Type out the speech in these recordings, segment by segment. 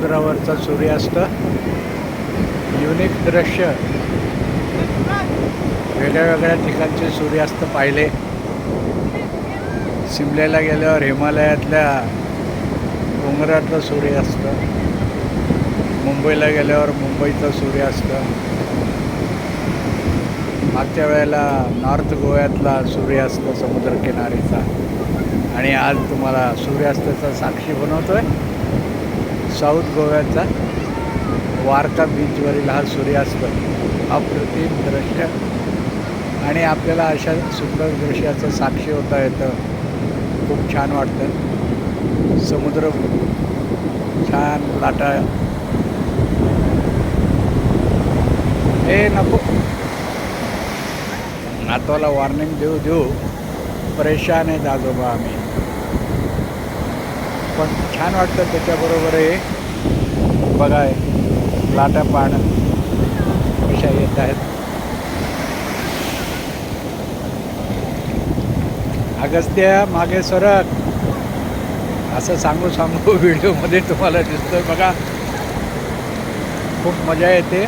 समुद्रावरचा सूर्यास्त युनिक दृश्य. वेगळ्या ठिकाणचे सूर्यास्त पाहिले. शिमल्याला गेल्यावर हिमालयातल्या डोंगरातलं सूर्यास्त, मुंबईला गेल्यावर मुंबईचा सूर्यास्त, मागच्या वेळेला नॉर्थ गोव्यातला सूर्यास्त समुद्रकिनारीचा, आणि आज तुम्हाला सूर्यास्ताचा साक्षी बनवतो आहे साऊथ गोव्याचा वारका बीचवरील हा सूर्यास्त. अप्रतिम दृश्य, आणि आपल्याला अशा सुंदर दृश्याचं साक्षी होता येतं. खूप छान वाटतं. समुद्र छान लाटा. नको, नातवाला वॉर्निंग देऊ परेशान आहेत आजोबा आम्ही. पण छान वाटतं त्याच्याबरोबर हे बघा, लाटा पाहणं कशा येत आहेत. अगस्त्या मागे सरक, असं सांगू व्हिडिओमध्ये तुम्हाला दिसतोय बघा. खूप मजा येते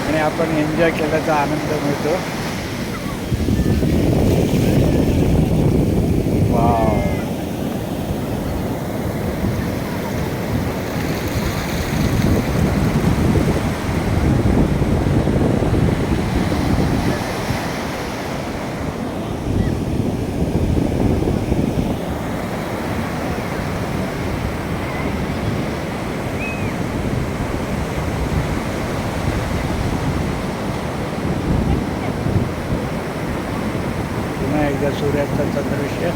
आणि आपण एन्जॉय केल्याचा आनंद मिळतो. वाव, पुन्हा एकदा सूर्यास्ताचं दृश्य.